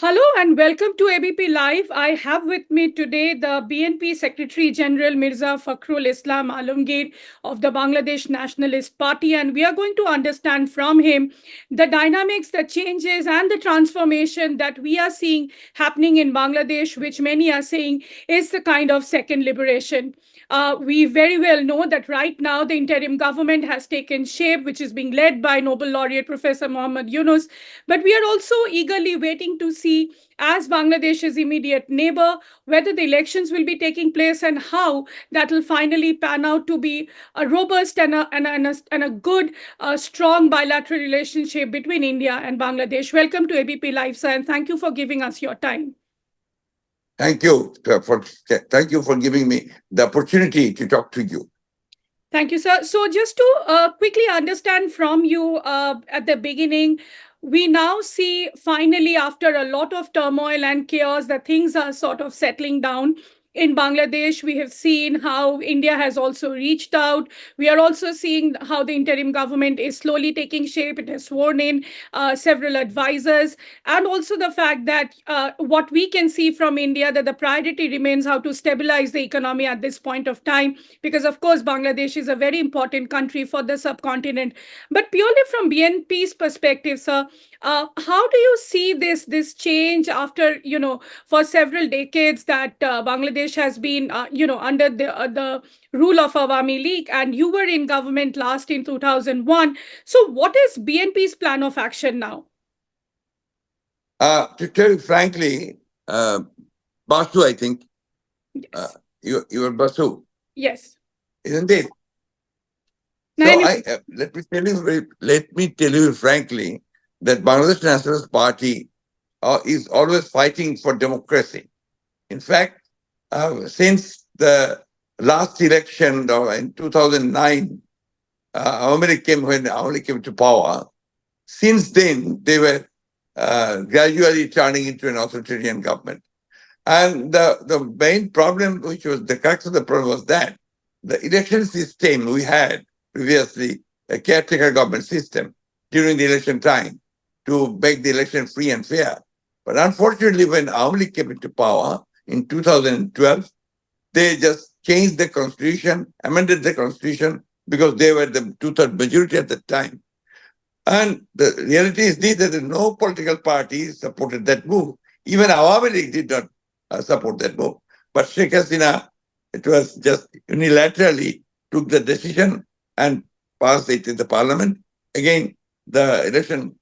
Hello and welcome to ABP Live. I have with me today the BNP Secretary General Mirza Fakhrul Islam Alamgir of the Bangladesh Nationalist Party, and we are going to understand from him the dynamics, the changes, and the transformation that we are seeing happening in Bangladesh, which many are saying is the kind of second liberation. We very well know that right now the interim government has taken shape, which is being led by Nobel laureate Professor Muhammad Yunus. But we are also eagerly waiting to see, as Bangladesh's immediate neighbor, whether the elections will be taking place and how that will finally pan out to be a robust and a good, strong bilateral relationship between India and Bangladesh. Welcome to ABP Live, sir, and thank you for giving us your time. Thank you for giving me the opportunity to talk to you. Thank you, sir. So, just to quickly understand from you at the beginning, we now see finally, after a lot of turmoil and chaos, that things are sort of settling down. In Bangladesh, we have seen how India has also reached out. We are also seeing how the interim government is slowly taking shape. It has sworn in several advisors. And also the fact that what we can see from India, that the priority remains how to stabilize the economy at this point of time, because of course Bangladesh is a very important country for the subcontinent. But purely from BNP's perspective, sir, how do you see this change after, for several decades that Bangladesh has been under the rule of Awami League, and you were in government last in 2001. So what is BNP's plan of action now? To tell you frankly, Basu, I think Yes. you are Basu, Yes. isn't it? So Nayanima. let me tell you frankly that Bangladesh Nationalist Party is always fighting for democracy. In fact, since the last election in 2009, when Awami League came to power, since then they were gradually turning into an authoritarian government. And the main problem, which was the crux of the problem, was that the election system we had previously, a caretaker government system during the election time to make the election free and fair. But unfortunately, when Awami League came into power in 2012, they just changed the constitution, amended the constitution because they were the two-third majority at the time. And the reality is this, that no political party supported that move. Even Awami League did not support that move. But Sheikh Hasina, it was just unilaterally took the decision and passed it in the parliament. Again, the election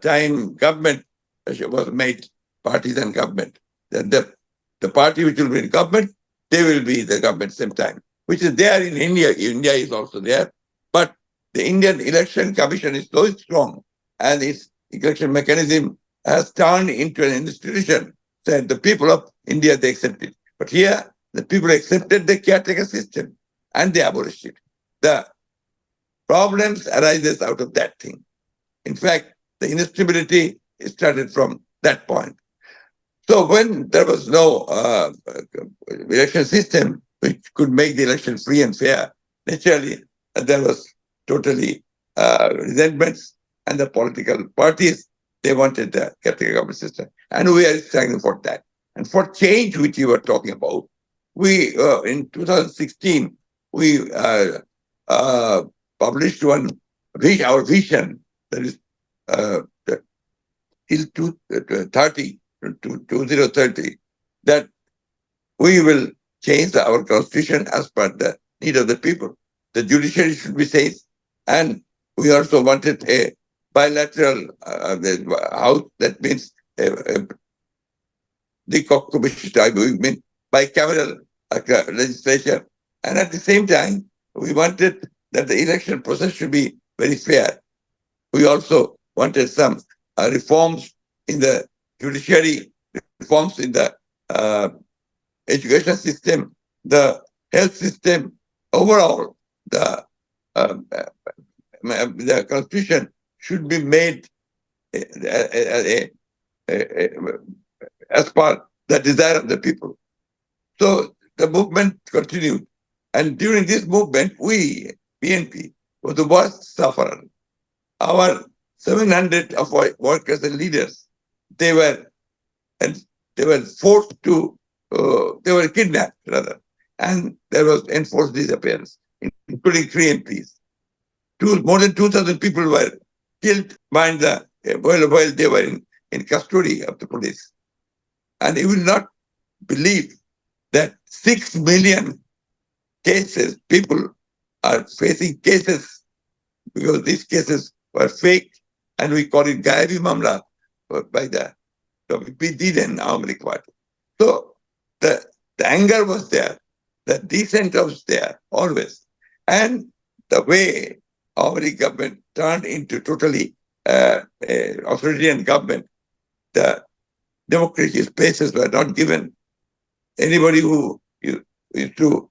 time government was made partisan government. The party which will be in government, they will be the government same time, which is there in India. India is also there. But the Indian Election Commission is so strong and its election mechanism has turned into an institution that the people of India, they accept it. But here, the people accepted the caretaker system and they abolished it. The problems arises out of that thing. In fact, the instability started from that point. So when there was no election system which could make the election free and fair, naturally there was totally resentments, and the political parties, they wanted the caretaker government system. And we are striving for that. And for change, which you were talking about, we, in 2016, we published our vision, that is till 2030, that we will change our constitution as per the need of the people. The judiciary should be safe, and we also wanted a bilateral house. That means the concubinage type. We mean bicameral legislature, and at the same time, we wanted that the election process should be very fair. We also wanted some reforms in the judiciary, reforms in the education system, the health system. Overall, the constitution should be made as per the desire of the people. So the movement continued. And during this movement, we, BNP, were the worst sufferer. Our 700 of our workers and leaders, they were and they were forced to, they were kidnapped rather, and there was enforced disappearance, including 3 MPs. More than 2,000 people were killed behind while they were in custody of the police. And you will not believe that 6 million cases, people are facing cases because these cases were fake, and we call it Gaibi Mamla by the BNP and Alamgir Party. So the anger was there, the dissent was there always. And the way our government turned into totally authoritarian government, the democratic spaces were not given. Anybody who used to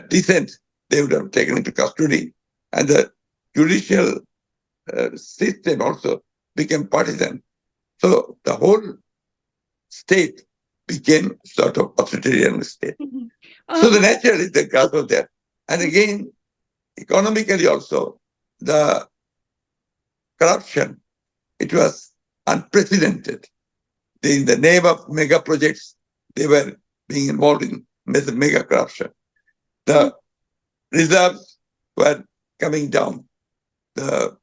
dissent, they would have taken into custody. And the judicial system also became partisan. So the whole state became sort of authoritarian state. Mhm. So the naturally the growth was there. And again, economically also, the corruption, it was unprecedented. In the name of mega projects, they were being involved in mega corruption. The reserves were coming down. The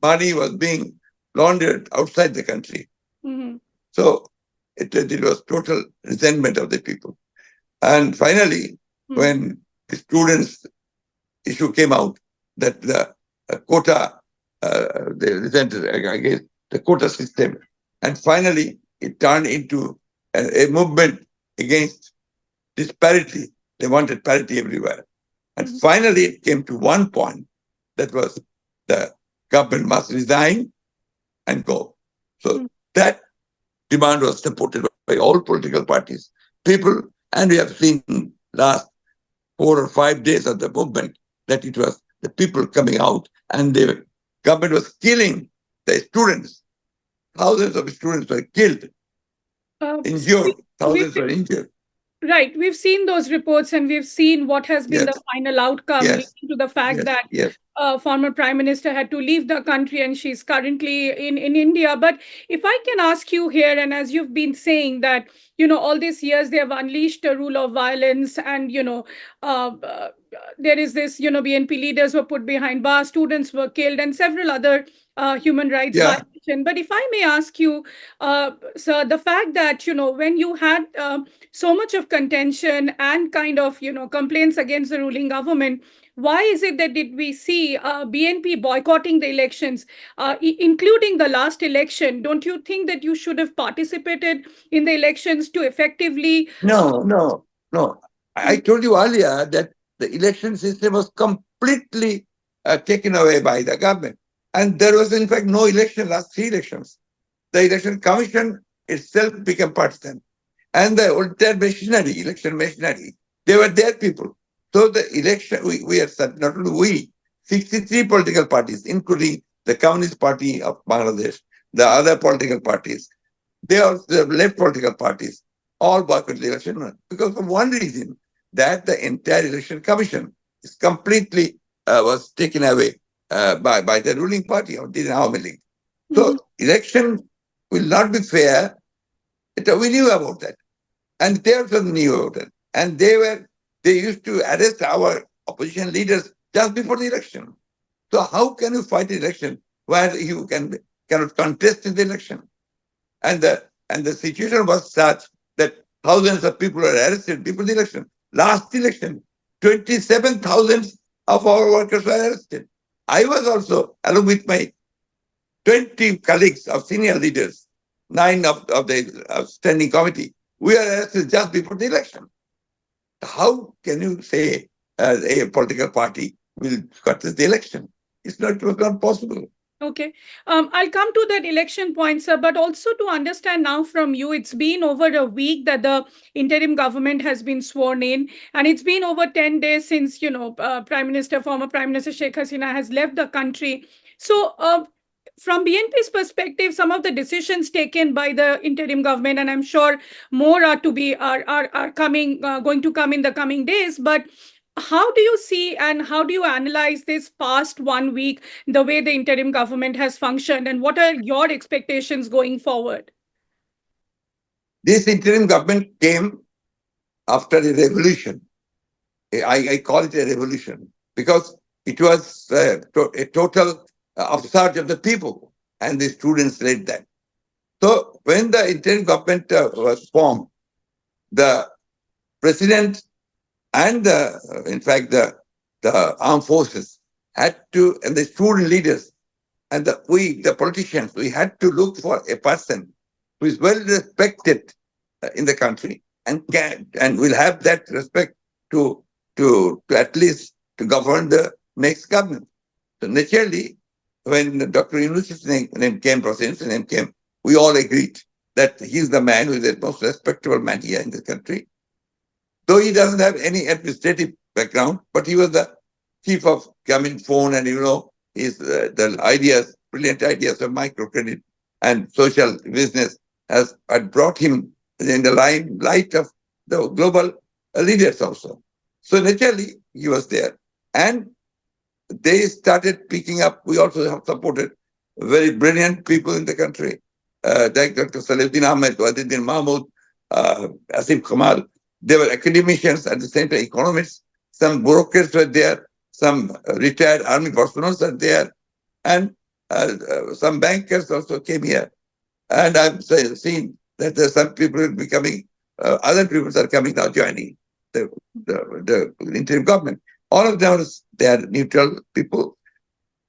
money was being laundered outside the country. Mhm. So it was total resentment of the people. And finally, when the students' issue came out, that the quota, they resented against the quota system. And finally, it turned into a movement against disparity. They wanted parity everywhere. And finally, it came to one point that was the government must resign and go. So that demand was supported by all political parties, people, and we have seen last 4 or 5 days of the movement that it was the people coming out, and the government was killing the students. Thousands of students were killed, injured, thousands were injured. Right. We've seen those reports, and we've seen what has been the Yes, final outcome, yes, leading to the fact yes, that yes. former Prime Minister had to leave the country, and she's currently in India. But if I can ask you here, and as you've been saying that, all these years they have unleashed a rule of violence, and, there is this, BNP leaders were put behind bars, students were killed, and several other human rights Yeah. violations. But if I may ask you, sir, the fact that, when you had so much of contention and kind of, complaints against the ruling government, why is it that did we see BNP boycotting the elections, including the last election? Don't you think that you should have participated in the elections to effectively? No, no, no. I told you earlier that the election system was completely taken away by the government. And there was, in fact, no election, last 3 elections. The election commission itself became partisan. And the entire machinery, election machinery, they were their people. So the election, we are, not only we, 63 political parties, including the Communist Party of Bangladesh, the other political parties, they are the left political parties, all boycotted the election because of one reason, that the entire election commission is completely was taken away by the ruling party of the Awami League. So election will not be fair. We knew about that, and they also knew about it. And they used to arrest our opposition leaders just before the election. So how can you fight an election where you cannot contest in the election? And the situation was such that thousands of people were arrested before the election. Last election, 27,000 of our workers were arrested. I was also, along with my 20 colleagues of senior leaders, 9 of the standing committee, we were arrested just before the election. How can you say a political party will contest the election? It was not possible. Okay. I'll come to that election point, sir, but also to understand now from you, it's been over a week that the interim government has been sworn in, and it's been over 10 days since, former Prime Minister Sheikh Hasina has left the country. So, from BNP's perspective, some of the decisions taken by the interim government, and I'm sure more are to be are coming, going to come in the coming days, but how do you see and how do you analyze this past 1 week, the way the interim government has functioned, and what are your expectations going forward? This interim government came after a revolution. I call it a revolution because it was a total upsurge of the people, and the students led that. So when the interim government was formed, the president and in fact the armed forces had to, and the student leaders and the politicians, we had to look for a person who is well respected in the country and will have that respect to to at least to govern the next government. So naturally, when Dr. Yunus's name came, President's name came, we all agreed that he's the man who is the most respectable man here in the country. Though he doesn't have any administrative background, but he was the chief of Phone, and his the ideas, brilliant ideas of microcredit and social business has had brought him in the limelight of the global leaders also. So naturally, he was there, and they started picking up. We also have supported very brilliant people in the country, like Dr. Salahuddin Ahmed, Wahiduddin Mahmood, Asif Kamal. They were academicians at the same time, economists. Some bureaucrats were there. Some retired army personnel were there, and some bankers also came here. And I've seen that there's some people becoming, other people are coming now joining the interim government. All of them, they are neutral people.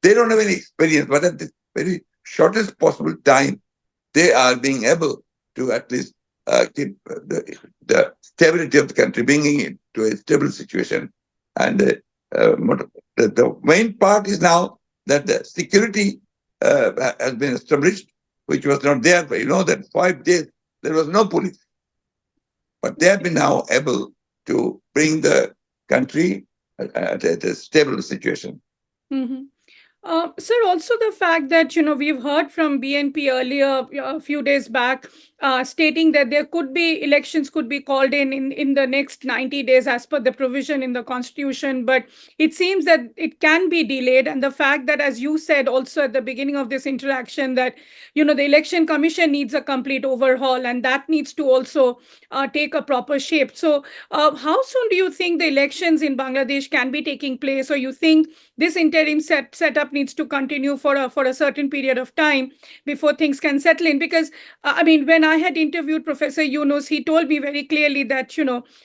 They don't have any experience, but at the very shortest possible time, they are being able to at least keep the stability of the country, bringing it to a stable situation. And the main part is now that the security has been established, which was not there. But you know that 5 days there was no police, but they have been now able to bring the country at a stable situation. Mhm. Sir, also the fact that we've heard from BNP earlier a few days back, stating that there could be elections could be called in the next 90 days as per the provision in the constitution, but it seems that it can be delayed. And the fact that, as you said also at the beginning of this interaction, that the election commission needs a complete overhaul, and that needs to also take a proper shape. So how soon do you think the elections in Bangladesh can be taking place, or you think this interim setup needs to continue for a certain period of time before things can settle in? Because I mean, when I had interviewed Professor Yunus, he told me very clearly that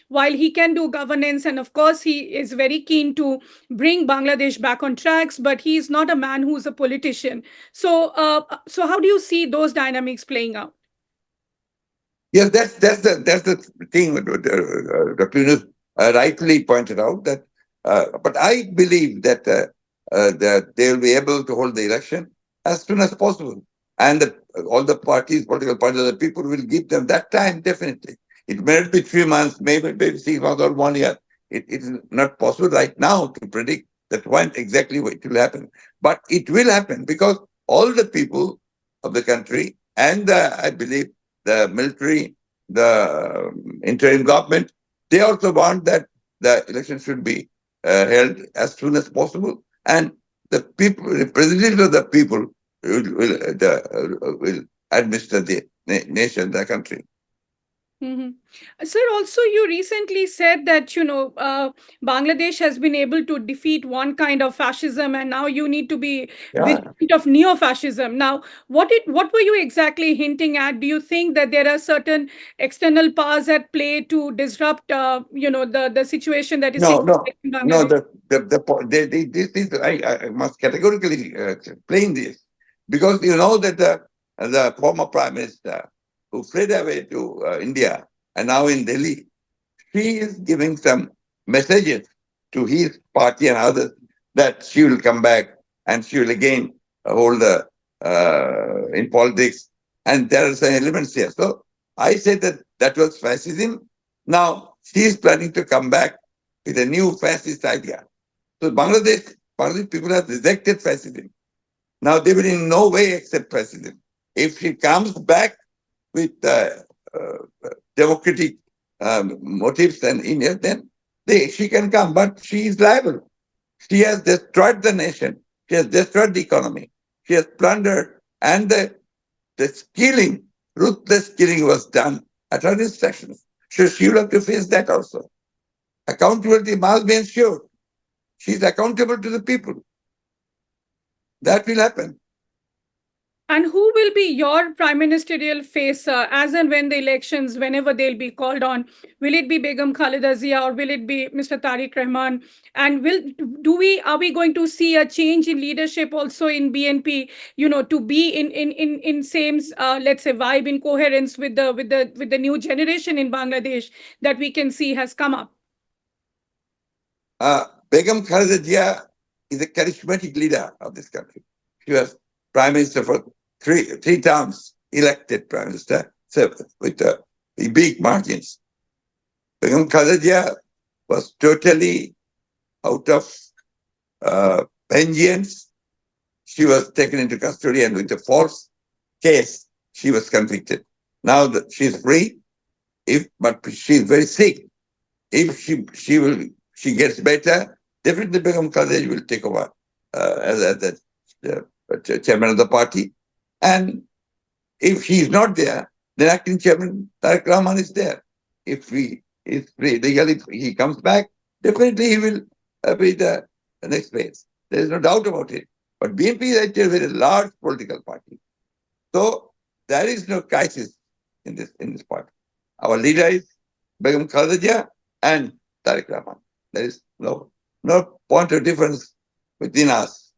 while he can do governance, and of course he is very keen to bring Bangladesh back on tracks, but he is not a man who is a politician. So how do you see those dynamics playing out? Yes, that's the thing. Dr. Yunus rightly pointed out that, but I believe that they will be able to hold the election as soon as possible, and all the parties, political parties, the people will give them that time definitely. It may not be 3 months, maybe 6 months or 1 year. It is not possible right now to predict that when exactly it will happen, but it will happen because all the people of the country and I believe the military, the interim government, they also want that the election should be held as soon as possible. And the people, representatives of the people, will administer the nation, the country. Mhm. Sir, also you recently said that Bangladesh has been able to defeat one kind of fascism, and now you need to be Yeah. vigilant of neo-fascism. Now, what were you exactly hinting at? Do you think that there are certain external powers at play to disrupt the situation that is No, taking no, place in no. Bangladesh? This is I must categorically explain this because you know that the former prime minister who fled away to India and now in Delhi, she is giving some messages to his party and others that she will come back and she will again hold the in politics, and there are some elements here. So I said that was fascism. Now she is planning to come back with a new fascist idea. So Bangladesh people have rejected fascism. Now they will in no way accept fascism. If she comes back with democratic motives and India, then she can come, but she is liable. She has destroyed the nation. She has destroyed the economy. She has plundered, and the killing, ruthless killing was done at her instructions. So she will have to face that also. Accountability must be ensured. She is accountable to the people. That will happen. And who will be your prime ministerial face as and when the elections, whenever they'll be called on? Will it be Begum Khalida Zia or will it be Mr. Tariq Rahman? And are we going to see a change in leadership also in BNP? To be in same let's say vibe, in coherence with the new generation in Bangladesh that we can see has come up. Begum Khalida Zia is a charismatic leader of this country. She was prime minister for three terms, elected prime minister, so with big margins. Begum Khalida Zia was totally out of vengeance. She was taken into custody and with a false case, she was convicted. Now that she's free, but she's very sick. If she gets better, definitely Begum Khaleda will take over as the chairman of the party. And if he is not there, then acting chairman Tariq Rahman is there. If he is free, legally he comes back, definitely he will be the next phase. There is no doubt about it. But BNP is actually a very large political party. So there is no crisis in this party. Our leader is Begum Khaleda and Tariq Rahman. There is no point of difference within us.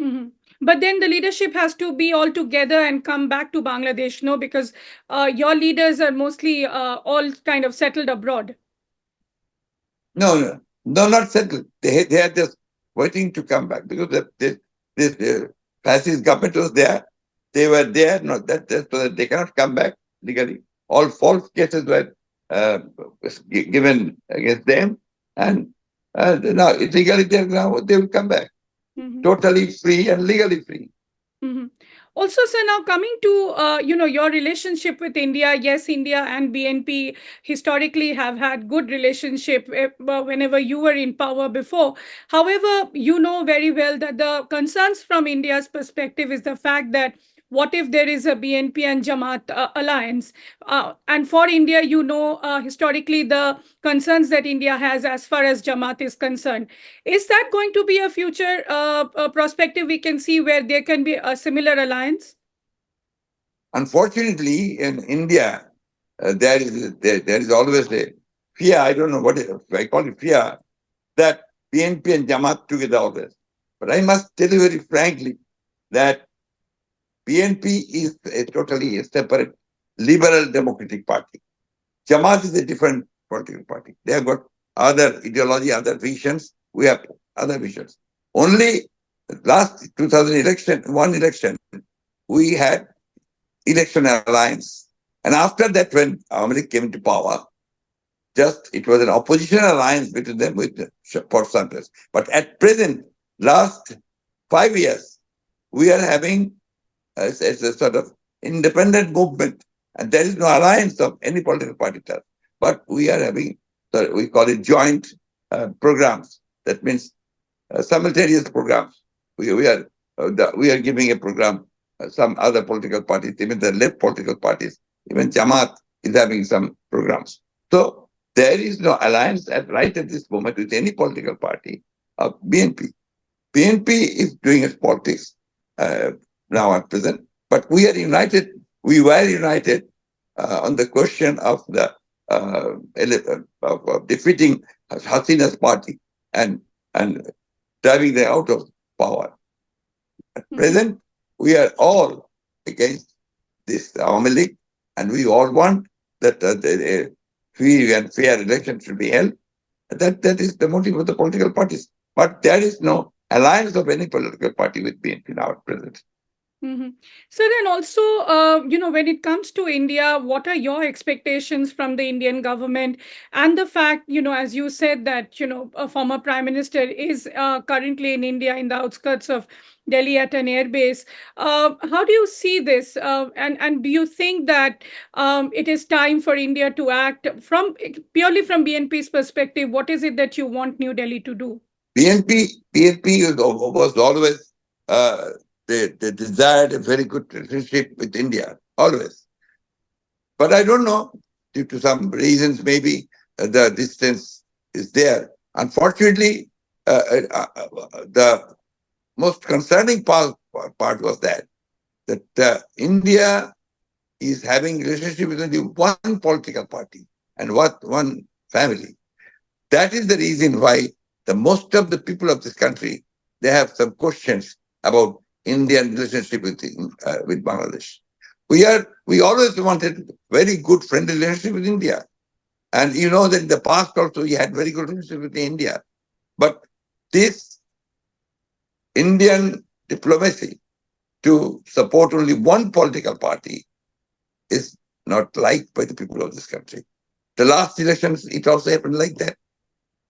Mm-hmm. But then the leadership has to be all together and come back to Bangladesh, no? Because your leaders are mostly all kind of settled abroad. No, not settled. They are just waiting to come back because the fascist government was there. They were there, not that so that they cannot come back legally. All false cases were given against them, and now illegally they will come back, totally free and legally free. Mm-hmm. Also, sir, now coming to your relationship with India. Yes, India and BNP historically have had good relationship whenever you were in power before. However, you know very well that the concerns from India's perspective is the fact that what if there is a BNP and Jamaat alliance? And for India, historically the concerns that India has as far as Jamaat is concerned. Is that going to be a future perspective we can see where there can be a similar alliance? Unfortunately, in India, there is always a fear. I don't know I call it fear that BNP and Jamaat together always. But I must tell you very frankly that BNP is a totally separate liberal democratic party. Jamaat is a different political party. They have got other ideology, other visions. We have other visions. Only last 2000 election, we had election alliance. And after that, when Awami came into power, it was an opposition alliance between them for some time. But at present, last 5 years, we are having as a sort of independent movement. And there is no alliance of any political party. But we are having, we call it joint programs. That means simultaneous programs. We are giving a program. Some other political parties, even the left political parties, even Jamaat is having some programs. So there is no alliance right at this moment with any political party of BNP. BNP is doing its politics now at present, but we are united. We were united on the question of defeating Hasina's party and driving them out of power. At present, we are all against this Awami League, and we all want that free and fair elections should be held. That is the motive of the political parties. But there is no alliance of any political party with BNP now at present. Mm-hmm. So then also, when it comes to India, what are your expectations from the Indian government? And the fact, as you said that, a former prime minister is currently in India in the outskirts of Delhi at an airbase. How do you see this? And do you think that it is time for India to act purely from BNP's perspective? What is it that you want New Delhi to do? BNP was always they desired a very good relationship with India, always. But I don't know, due to some reasons, maybe the distance is there. Unfortunately, the most concerning part was that India is having relationship with only one political party and one family. That is the reason why the most of the people of this country, they have some questions about Indian relationship with Bangladesh. We always wanted very good friendly relationship with India, and you know that in the past also we had very good relationship with India. But this Indian diplomacy to support only one political party is not liked by the people of this country. The last elections, it also happened like that.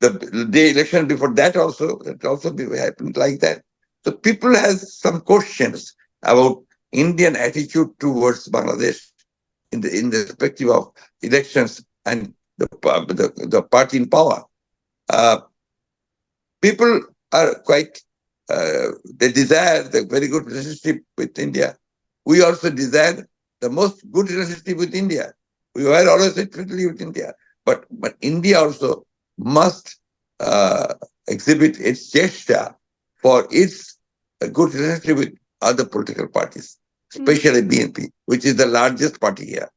The election before that also, it also happened like that. So people has some questions about Indian attitude towards Bangladesh in the perspective of elections and the party in power. Uh, People are quite, they desire the very good relationship with India. We also desire the most good relationship with India. We were always friendly with India. But India also must exhibit its gesture for its good relationship with other political parties, especially BNP, which is the largest party here.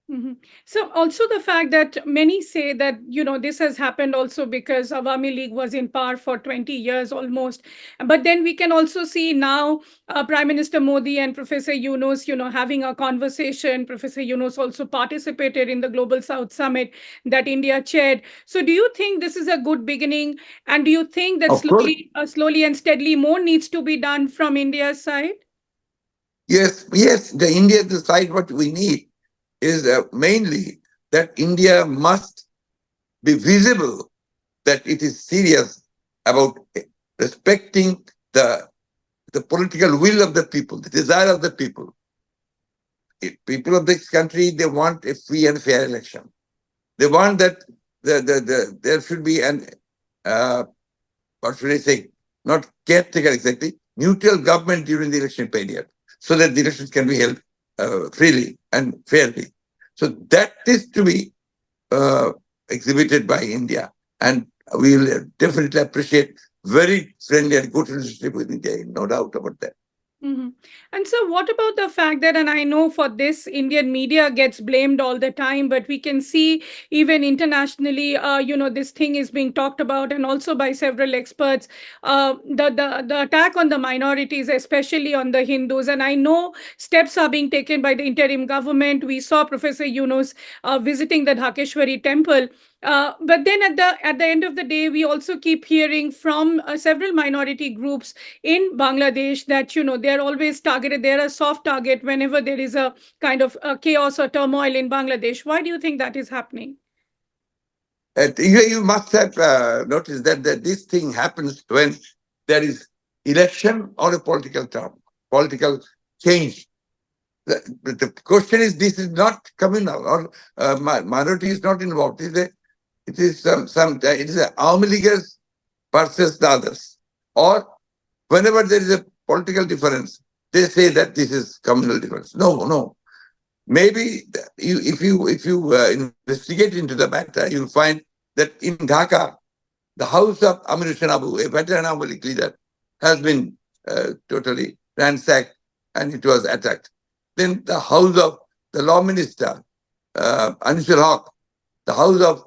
Mhm. So also the fact that many say that, this has happened also because Awami League was in power for 20 years almost. But then we can also see now Prime Minister Modi and Professor Yunus, having a conversation. Professor Yunus also participated in the Global South Summit that India chaired. So do you think this is a good beginning? And do you think that Of course, slowly and steadily more needs to be done from India's side? yes, the India decide what we need is mainly that India must be visible that it is serious about respecting the political will of the people, the desire of the people. People of this country, they want a free and fair election. They want that there should be an, uh, what should I say, not caretaker exactly, neutral government during the election period so that the elections can be held freely and fairly. So that is to be uh, exhibited by India. And we will definitely appreciate very friendly and good relationship with India, no doubt about that. Mhm. And so, what about the fact that, and I know for this, Indian media gets blamed all the time, but we can see even internationally, this thing is being talked about, and also by several experts, the attack on the minorities, especially on the Hindus. And I know steps are being taken by the interim government. We saw Professor Yunus visiting the Dhakeshwari temple. But then at the end of the day, we also keep hearing from several minority groups in Bangladesh that they're always targeted. They're a soft target whenever there is a kind of chaos or turmoil in Bangladesh. Why do you think that is happening? You must have noticed that this thing happens when there is election or a political term, political change. The question is, this is not communal or minority is not involved. It is it is a Awami Leaguers versus the others. Or whenever there is a political difference, they say that this is communal difference. No, no. Maybe if you investigate into the matter, you'll find that in Dhaka, the house of Amir Hussain Abu, a veteran Awami League leader, has been totally ransacked and it was attacked. Then the house of the law minister, Anisul Haq, the house of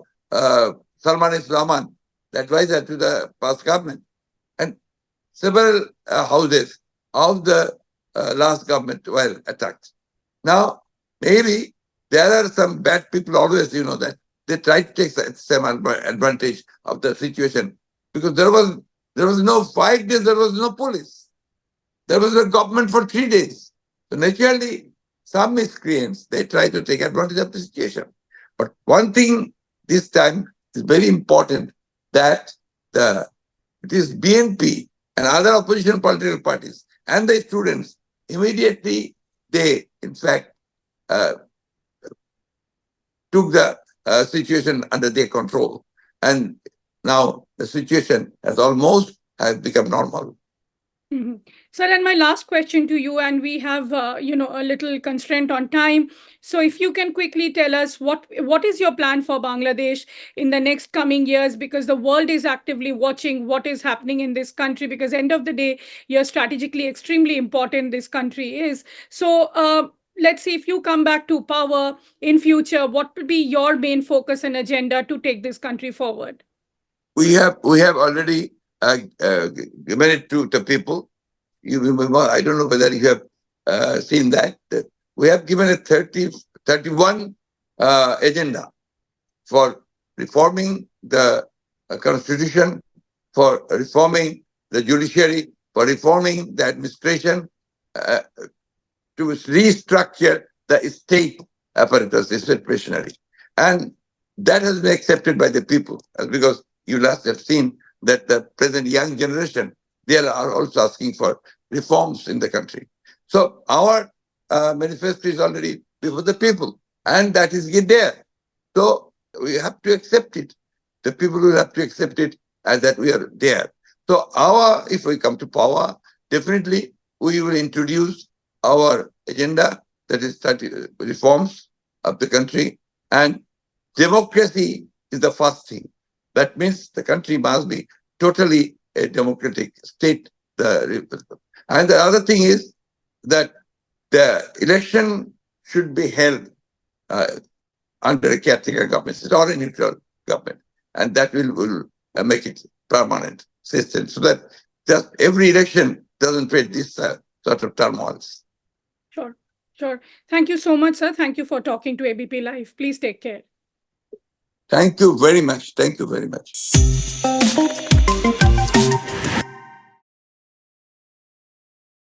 Salman Islaman, the advisor to the past government, and several houses of the last government were attacked. Now, maybe there are some bad people always, that they try to take some advantage of the situation because there was no 5 days, there was no police. There was no government for 3 days. So naturally, some miscreants, they try to take advantage of the situation. But one thing this time is very important that it is BNP and other opposition political parties and the students immediately they in fact uh, took the situation under their control, and now the situation has become normal. Mhm. Sir, and my last question to you, and we have a little constraint on time. So, if you can quickly tell us what is your plan for Bangladesh in the next coming years, because the world is actively watching what is happening in this country. Because end of the day, you're strategically extremely important. This country is so. Let's see if you come back to power in future. What will be your main focus and agenda to take this country forward? We have already given it to the people. You remember, I don't know whether you have seen that. We have given a 31 agenda for reforming the constitution, for reforming the judiciary, for reforming the administration, uh, to restructure the state apparatus, the state machinery. And that has been accepted by the people, because you last have seen that the present young generation, they are also asking for reforms in the country. So our manifesto is already before the people, and that is there. So we have to accept it. The people will have to accept it as that we are there. So if we come to power, definitely we will introduce our agenda, that is reforms of the country, and democracy is the first thing. That means the country must be totally a democratic state. And the other thing is that the election should be held uh, under a caretaker government. It's not a neutral government, and that will make it permanent system, so that just every election doesn't create this sort of turmoils. Sure, sure. Thank you so much, sir. Thank you for talking to ABP Live. Please take care. Thank you very much. Thank you very much.